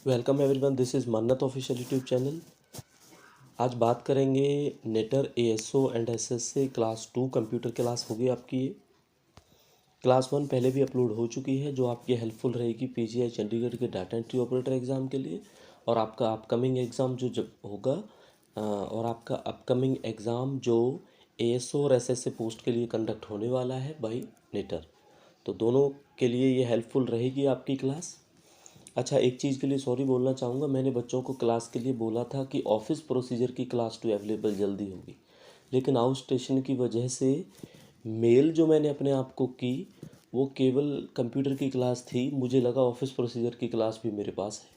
Welcome everyone, this is Mannat official YouTube channel. आज बात करेंगे नेटर ASO and SSC class 2 computer class होगी आपकी। ये क्लास 1 पहले भी अपलोड हो चुकी है, जो आपकी हेल्पफुल रहेगी पीजीआई चंडीगढ़ के डाटा एंट्री ऑपरेटर एग्ज़ाम के लिए। और आपका अपकमिंग एग्ज़ाम जो जब होगा और आपका अपकमिंग एग्ज़ाम जो एएसओ और एसएससी पोस्ट के लिए कंडक्ट होने वाला है बाय नेटर, तो दोनों के लिए ये हेल्पफुल रहेगी आपकी क्लास। अच्छा, एक चीज़ के लिए सॉरी बोलना चाहूँगा, मैंने बच्चों को क्लास के लिए बोला था कि ऑफिस प्रोसीजर की क्लास 2 अवेलेबल जल्दी होगी, लेकिन आउट स्टेशन की वजह से मेल जो मैंने अपने आप को की वो केवल कंप्यूटर की क्लास थी। मुझे लगा ऑफिस प्रोसीजर की क्लास भी मेरे पास है।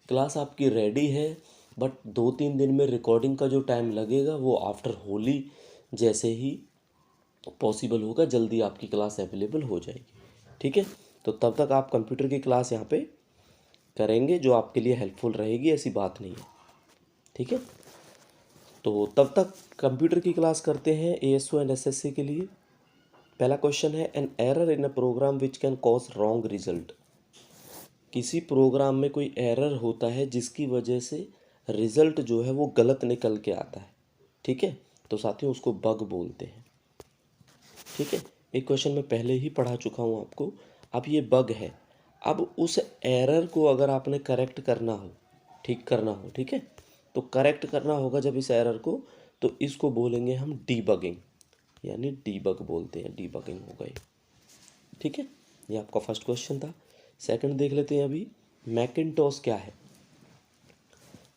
क्लास आपकी रेडी है, बट 2-3 दिन में रिकॉर्डिंग का जो टाइम लगेगा वो आफ्टर होली जैसे ही पॉसिबल होगा, जल्दी आपकी क्लास अवेलेबल हो जाएगी। ठीक है, तो तब तक आप कंप्यूटर की क्लास यहाँ पे करेंगे जो आपके लिए हेल्पफुल रहेगी, ऐसी बात नहीं है। ठीक है, तो तब तक कंप्यूटर की क्लास करते हैं एएसओ एंड एसएससी के लिए। पहला क्वेश्चन है, an error in a program which can cause wrong result. किसी प्रोग्राम में कोई एरर होता है जिसकी वजह से रिजल्ट जो है वो गलत निकल के आता है। ठीक है, तो साथियों उसको बग बोलते हैं। ठीक है, एक क्वेश्चन मैं पहले ही पढ़ा चुका हूँ आपको। अब ये बग है, अब उस एरर को अगर आपने करेक्ट करना हो, ठीक करना हो, ठीक है, तो करेक्ट करना होगा जब इस एरर को, तो इसको बोलेंगे हम डीबगिंग, यानी डीबग बोलते हैं, डीबगिंग हो गई। ठीक है, ये आपका फर्स्ट क्वेश्चन था। सेकंड देख लेते हैं अभी, मैकिन्टॉश क्या है।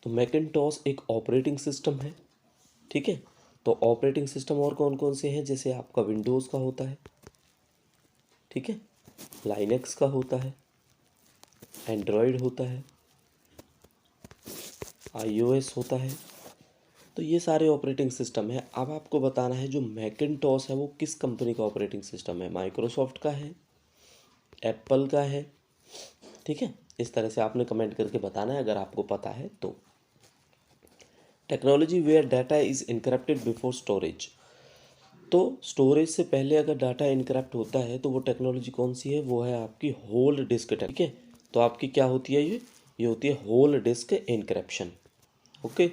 तो मैकिन्टॉश एक ऑपरेटिंग सिस्टम है। ठीक है, तो ऑपरेटिंग सिस्टम और कौन कौन से हैं, जैसे आपका विंडोज़ का होता है, ठीक है, लाइनेक्स का होता है, एंड्रॉयड होता है, आईओएस होता है। तो ये सारे ऑपरेटिंग सिस्टम है। अब आपको बताना है जो मैकिन्टॉश है वो किस कंपनी का ऑपरेटिंग सिस्टम है, माइक्रोसॉफ्ट का है, एप्पल का है। ठीक है, इस तरह से आपने कमेंट करके बताना है अगर आपको पता है तो। Technology where data is encrypted before storage. तो स्टोरेज से पहले अगर डाटा इनक्रप्ट होता है तो वो टेक्नोलॉजी कौन सी है, वो है आपकी होल डिस्क। ठीक है, तो आपकी क्या होती है, ये होती है whole disk encryption. Okay,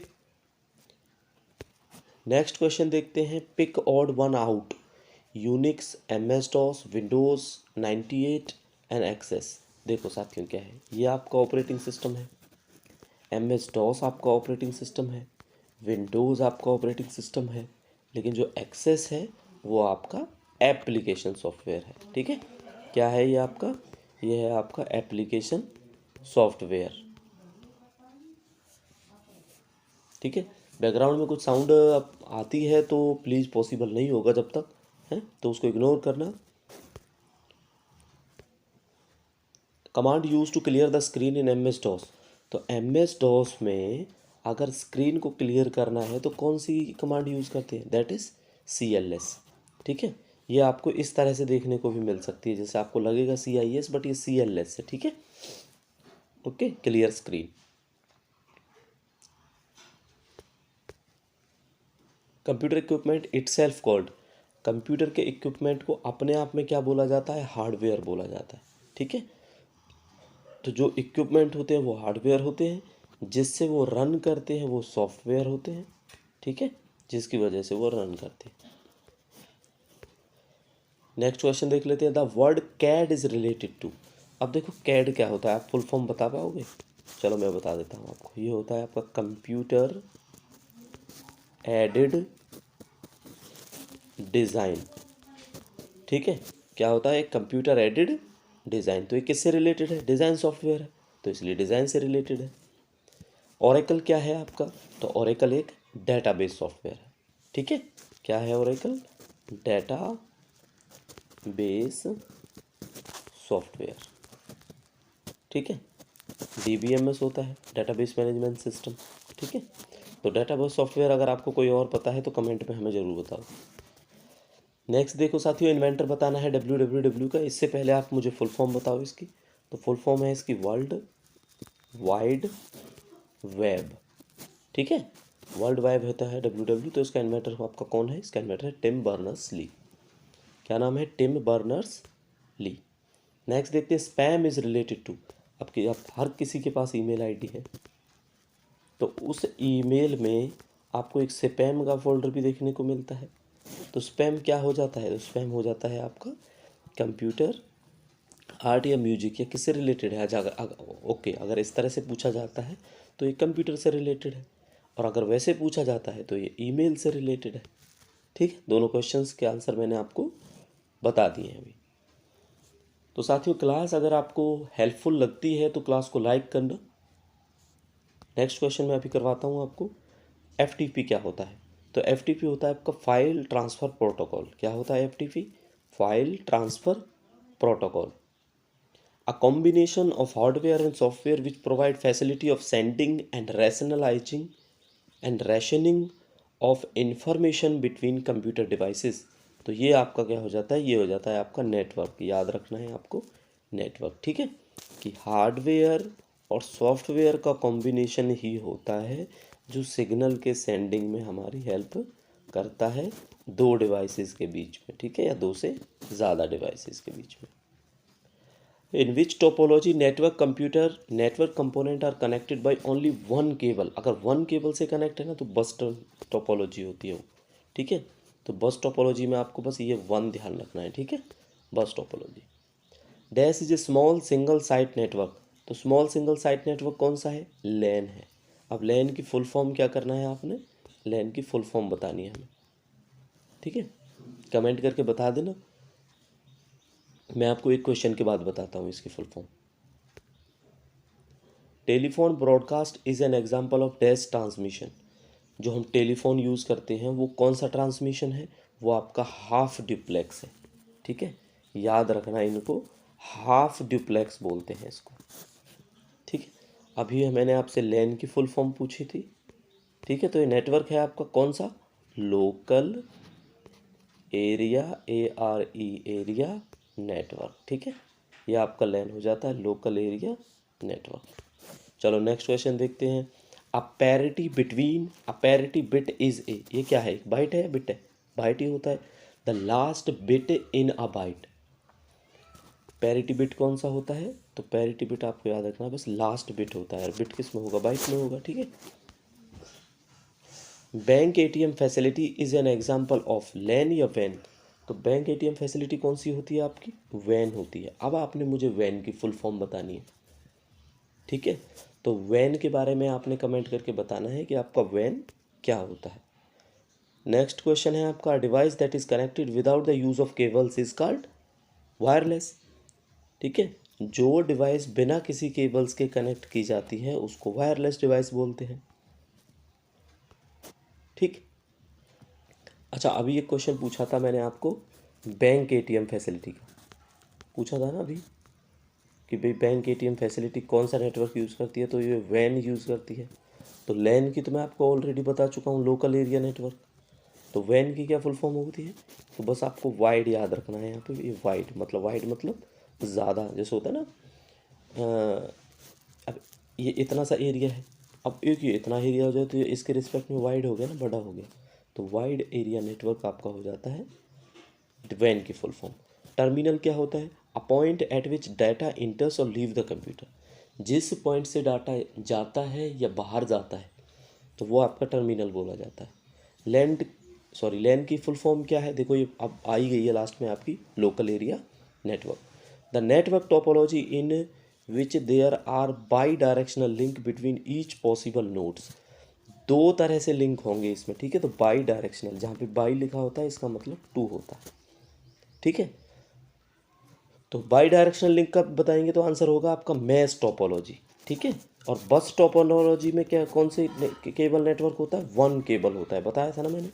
next question देखते हैं, pick odd one out, Unix, MS DOS, Windows 98 and access. देखो साथियों क्या है, ये आपका ऑपरेटिंग सिस्टम है, एमएस डॉस आपका ऑपरेटिंग सिस्टम है, विंडोज़ आपका ऑपरेटिंग सिस्टम है, लेकिन जो एक्सेस है वो आपका एप्लीकेशन सॉफ्टवेयर है। ठीक है, क्या है ये आपका, ये है आपका एप्लीकेशन सॉफ्टवेयर। ठीक है, बैकग्राउंड में कुछ साउंड आती है तो प्लीज़ पॉसिबल नहीं होगा जब तक है, तो उसको इग्नोर करना। Command use to clear the screen in M S DOS. तो एम एस डॉस में अगर स्क्रीन को क्लियर करना है तो कौन सी कमांड यूज़ करते हैं, दैट इज़ CLS। ठीक है, ये आपको इस तरह से देखने को भी मिल सकती है, जैसे आपको लगेगा CIS बट ये CLS है। ठीक है, okay, clear screen. Computer equipment itself called. Computer के इक्विपमेंट को अपने आप में क्या बोला जाता है, हार्डवेयर बोला जाता है। ठीक है, तो जो इक्विपमेंट होते हैं वो हार्डवेयर होते हैं, जिससे वो रन करते हैं वो सॉफ्टवेयर होते हैं। ठीक है, जिसकी वजह से वो रन करते हैं। नेक्स्ट क्वेश्चन देख लेते हैं, the word CAD is related to. अब देखो कैड क्या होता है, आप फुल फॉर्म बता पाओगे? चलो मैं बता देता हूँ आपको, ये होता है आपका कंप्यूटर एडेड डिज़ाइन। ठीक है, क्या होता है, कंप्यूटर एडेड डिज़ाइन। तो ये किससे रिलेटेड है, डिज़ाइन सॉफ्टवेयर है, तो इसलिए डिज़ाइन से रिलेटेड है। ओरेकल क्या है आपका, तो ओरेकल एक डेटाबेस सॉफ्टवेयर है। ठीक है, क्या है ओरेकल, डेटा बेस सॉफ्टवेयर। ठीक है, DBMS होता है, डेटाबेस मैनेजमेंट सिस्टम। ठीक है, तो डेटाबेस सॉफ्टवेयर अगर आपको कोई और पता है तो कमेंट में हमें ज़रूर बताओ। नेक्स्ट देखो साथियों, इन्वेंटर बताना है WWW का। इससे पहले आप मुझे फुल फॉर्म बताओ इसकी। तो फुल फॉर्म है इसकी वर्ल्ड वाइड वेब। ठीक है, वर्ल्ड वाइड होता है WW, तो इसका इन्वेंटर आपका कौन है, इसका इन्वेंटर है टिम बर्नर्स ली। क्या नाम है, टिम बर्नर्स ली। नेक्स्ट देखते हैं, स्पैम इज रिलेटेड टू। आप हर किसी के पास ईमेल आईडी है, तो उस ईमेल में आपको एक स्पैम का फोल्डर भी देखने को मिलता है। तो स्पैम क्या हो जाता है? तो स्पैम हो जाता है आपका कंप्यूटर, आर्ट या म्यूजिक या किससे रिलेटेड है। ओके, अगर इस तरह से पूछा जाता है तो ये कंप्यूटर से रिलेटेड है, और अगर वैसे पूछा जाता है तो ये ईमेल से रिलेटेड है। ठीक है, दोनों क्वेश्चंस के आंसर मैंने आपको बता दिए हैं अभी। तो साथियों, क्लास अगर आपको हेल्पफुल लगती है तो क्लास को लाइक करना। नेक्स्ट क्वेश्चन मैं अभी करवाता हूँ आपको। FTP क्या होता है? तो FTP होता है आपका फाइल ट्रांसफ़र प्रोटोकॉल। क्या होता है FTP? File transfer protocol. A combination of hardware and software which provide facility of sending and rationing of information between computer devices। तो ये आपका क्या हो जाता है? ये हो जाता है आपका नेटवर्क। याद रखना है आपको, नेटवर्क। ठीक है, कि हार्डवेयर और सॉफ्टवेयर का कॉम्बिनेशन ही होता है जो सिग्नल के सेंडिंग में हमारी हेल्प करता है दो डिवाइसेस के बीच में। ठीक है, या दो से ज़्यादा डिवाइसेस के बीच में। In which topology network component are connected by only one cable. अगर वन केबल से कनेक्ट है ना तो बस टोपोलॉजी होती है वो। ठीक है, तो बस टोपोलॉजी में आपको बस ये वन ध्यान रखना है। ठीक है, बस topology. Dash is a small single site network. तो स्मॉल सिंगल साइट नेटवर्क कौन सा है? लैन है। अब लैन की फुल फॉर्म क्या करना है आपने? लैन की फुल फॉर्म बतानी है हमें। ठीक है, कमेंट करके बता देना। मैं आपको एक क्वेश्चन के बाद बताता हूँ इसकी full form. Telephone broadcast is an example of dash transmission. जो हम टेलीफोन यूज़ करते हैं वो कौन सा ट्रांसमिशन है? वो आपका हाफ ड्यूप्लेक्स है। ठीक है, याद रखना इनको, हाफ ड्यूप्लेक्स बोलते हैं इसको। ठीक है, अभी मैंने आपसे लैन की फुल फॉर्म पूछी थी। ठीक है, तो ये नेटवर्क है आपका कौन सा? Local area, ARE area network. ठीक है, ये आपका लैन हो जाता है लोकल एरिया नेटवर्क। चलो नेक्स्ट क्वेश्चन देखते हैं। अ पैरिटी बिट इज ए। ये क्या है? बाइट है या बिट है? बाइट ही होता है। The last bit in a byte. Parity bit कौन सा होता है? तो पैरिटी बिट आपको याद रखना बस लास्ट बिट होता है। बिट किस में होगा? बाइट में होगा। ठीक है, bank ATM facility is an example of LAN या वैन। तो बैंक ATM फैसिलिटी कौन सी होती है आपकी? वैन होती है। अब आपने मुझे वैन की फुल फॉर्म बतानी है। ठीक है, तो वैन के बारे में आपने कमेंट करके बताना है कि आपका वैन क्या होता है। नेक्स्ट क्वेश्चन है आपका, device that is connected without the use of cables is called wireless. ठीक है, जो डिवाइस बिना किसी केबल्स के कनेक्ट की जाती है उसको वायरलेस डिवाइस बोलते हैं। ठीक, अच्छा, अभी एक क्वेश्चन पूछा था मैंने आपको बैंक ATM फैसिलिटी का। पूछा था ना अभी कि भाई बैंक ATM फैसिलिटी कौन सा नेटवर्क यूज़ करती है? तो ये वैन यूज़ करती है। तो लैन की तो मैं आपको ऑलरेडी बता चुका हूँ, लोकल एरिया नेटवर्क। तो वैन की क्या फुल फॉर्म होती है? तो बस आपको वाइड याद रखना है यहाँ पे। ये वाइड मतलब ज़्यादा, जैसे होता है ना, अब ये इतना सा एरिया है, अब एक ये इतना एरिया हो जाए तो ये इसके रिस्पेक्ट में वाइड हो गया ना, बड़ा हो गया। तो वाइड एरिया नेटवर्क आपका हो जाता है वैन की फुल फॉर्म। टर्मिनल क्या होता है? A point eight which data इंटर्स और लीव द कंप्यूटर। जिस पॉइंट से डाटा जाता है या बाहर जाता है तो वो आपका टर्मिनल बोला जाता है। लैन की फुल फॉर्म क्या है? देखो, ये अब आई गई है लास्ट में आपकी local area network. The network topology in which there are bidirectional link between each possible nodes. दो तरह से लिंक होंगे इसमें। ठीक है, तो बाई डायरेक्शनल, जहाँ पे बाई लिखा होता है इसका मतलब टू होता है। ठीक है, तो बाई डायरेक्शनल लिंक का बताएंगे तो आंसर होगा आपका मैश टोपोलॉजी। ठीक है, और बस टोपोलॉजी में क्या, कौन से केबल नेटवर्क होता है? वन केबल होता है, बताया था ना मैंने।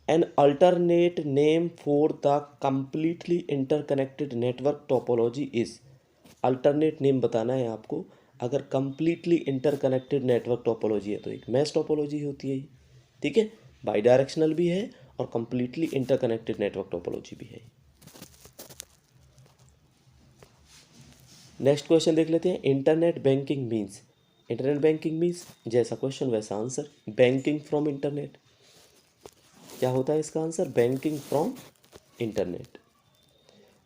An alternate name for the completely interconnected network topology is. Alternate name बताना है आपको। अगर कंप्लीटली इंटरकनेक्टेड नेटवर्क टोपोलॉजी है तो एक मैश टोपोलॉजी होती है। ठीक है, बाई डायरेक्शनल भी है और कंप्लीटली इंटरकनेक्टेड नेटवर्क टोपोलॉजी भी है। नेक्स्ट क्वेश्चन देख लेते हैं। Internet banking means. Internet banking means जैसा क्वेश्चन वैसा आंसर। बैंकिंग फ्रॉम इंटरनेट क्या होता है इसका answer? Banking from internet.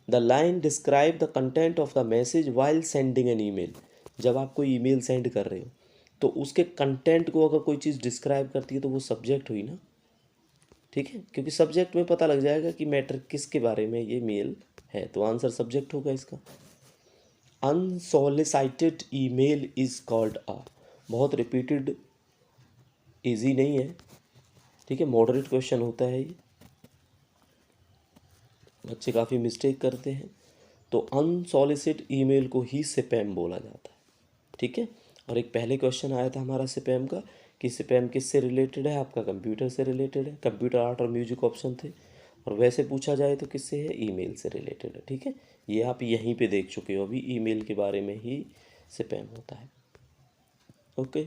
The line describe the content of the message while sending an email. जब आप कोई ईमेल सेंड कर रहे हो तो उसके कंटेंट को अगर कोई चीज़ डिस्क्राइब करती है तो वो सब्जेक्ट हुई ना, ठीक है, क्योंकि सब्जेक्ट में पता लग जाएगा कि मैटर किसके बारे में ये मेल है, तो आंसर सब्जेक्ट होगा इसका। Unsolicited email is called a, बहुत रिपीटेड, इजी नहीं है, ठीक है, मॉडरेट क्वेश्चन होता है ये, बच्चे काफ़ी मिस्टेक करते हैं। तो अनसॉलिसिटेड ईमेल को ही स्पैम बोला जाता है, ठीक है। और एक पहले क्वेश्चन आया था हमारा स्पैम का कि स्पैम किससे रिलेटेड है, आपका कंप्यूटर से रिलेटेड है, कंप्यूटर, आर्ट और म्यूजिक ऑप्शन थे। और वैसे पूछा जाए तो किससे है, ईमेल से रिलेटेड है, ठीक है। ये आप यहीं पे देख चुके हो अभी, ईमेल के बारे में ही स्पैम होता है। ओके,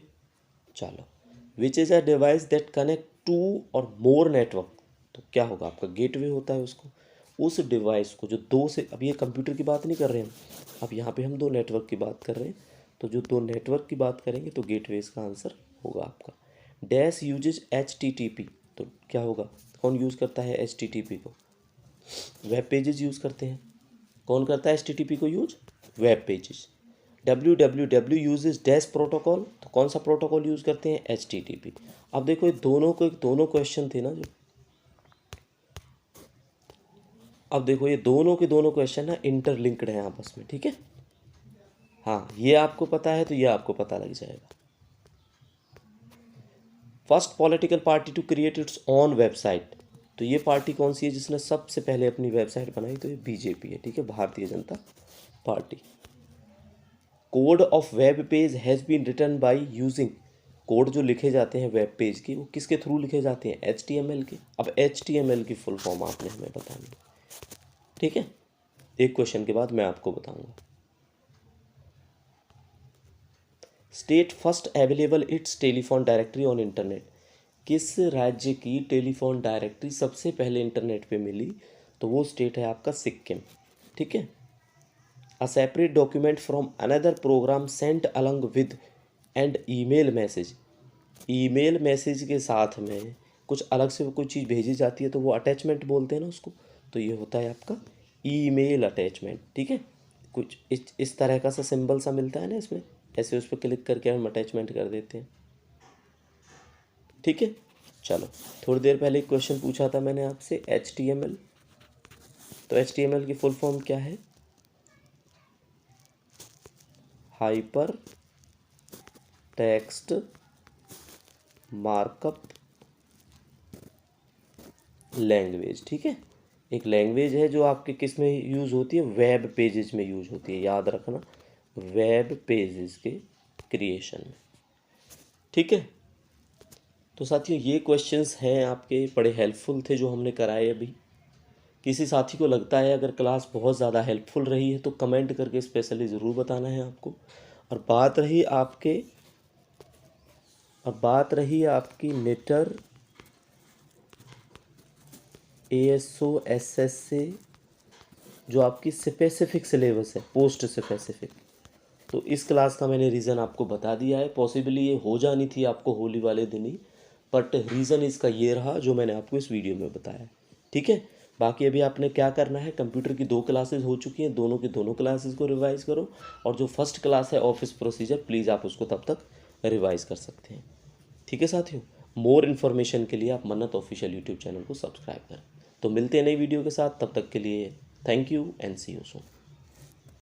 चलो। Which is a device that connect two और मोर नेटवर्क, तो क्या होगा आपका, गेटवे होता है उसको। उस डिवाइस को जो दो से, अब ये कंप्यूटर की बात नहीं कर रहे हैं हम, अब यहाँ पे हम दो नेटवर्क की बात कर रहे हैं, तो जो दो नेटवर्क की बात करेंगे तो गेटवे इसका आंसर होगा आपका। डैश यूजेज HTTP, तो क्या होगा, कौन यूज़ करता है HTTP को, वेब पेजेस यूज़ करते हैं। कौन करता है HTTP को use, web pages. www uses dash protocol, तो कौन सा प्रोटोकॉल यूज़ करते हैं, HTTP। अब देखो ये दोनों क्वेश्चन थे ना जो, अब देखो ये दोनों के दोनों क्वेश्चन ना इंटरलिंक्ड हैं आपस में, ठीक है। हाँ, ये आपको पता है तो ये आपको पता लग जाएगा। First political party to create its own website, तो ये पार्टी कौन सी है जिसने सबसे पहले अपनी वेबसाइट बनाई, तो ये BJP है, ठीक है, Bharatiya Janata party. Code of web page has been written by using, code जो लिखे जाते हैं वेब पेज के वो किसके थ्रू लिखे जाते हैं, HTML के। अब HTML की फुल फॉर्म आपने हमें बतानी है, ठीक है, एक क्वेश्चन के बाद मैं आपको बताऊंगा। State first available it's telephone directory on internet, किस राज्य की टेलीफोन डायरेक्टरी सबसे पहले इंटरनेट पे मिली, तो वो स्टेट है आपका सिक्किम, ठीक है। A separate document from another program sent along with and email message, email message के साथ में कुछ अलग से कोई चीज़ भेजी जाती है तो वो अटैचमेंट बोलते हैं ना उसको, तो ये होता है आपका ईमेल अटैचमेंट, ठीक है। कुछ इस तरह का सा सिंबल सा मिलता है ना इसमें, ऐसे उस पर क्लिक करके हम अटैचमेंट कर देते हैं, ठीक है। चलो, थोड़ी देर पहले एक क्वेश्चन पूछा था मैंने आपसे HTML, तो HTML की फुल फॉर्म क्या है, हाइपर टेक्स्ट मार्कअप लैंग्वेज, ठीक है। एक लैंग्वेज है जो आपके किस में यूज़ होती है, वेब पेजेस में यूज़ होती है, याद रखना, वेब पेजेस के क्रिएशन में, ठीक है। तो साथियों ये क्वेश्चंस हैं आपके, बड़े हेल्पफुल थे जो हमने कराए अभी। किसी साथी को लगता है अगर क्लास बहुत ज़्यादा हेल्पफुल रही है तो कमेंट करके स्पेशली ज़रूर बताना है आपको। और बात रही आपकी नेटर ASO SSA, जो आपकी स्पेसिफिक सिलेबस है, पोस्ट स्पेसिफिक, तो इस क्लास का मैंने रीज़न आपको बता दिया है। पॉसिबली ये हो जानी थी आपको होली वाले दिन ही, बट रीज़न इसका ये रहा जो मैंने आपको इस वीडियो में बताया, ठीक है। बाकी अभी आपने क्या करना है, कंप्यूटर की 2 क्लासेस हो चुकी हैं, दोनों की दोनों क्लासेस को रिवाइज करो, और जो फर्स्ट क्लास है ऑफिस प्रोसीजर, प्लीज़ आप उसको तब तक रिवाइज कर सकते हैं, ठीक है साथियों। मोर इन्फॉर्मेशन के लिए आप मन्नत ऑफिशियल यूट्यूब चैनल को सब्सक्राइब करें। तो मिलते हैं नई वीडियो के साथ, तब तक के लिए thank you and see you soon.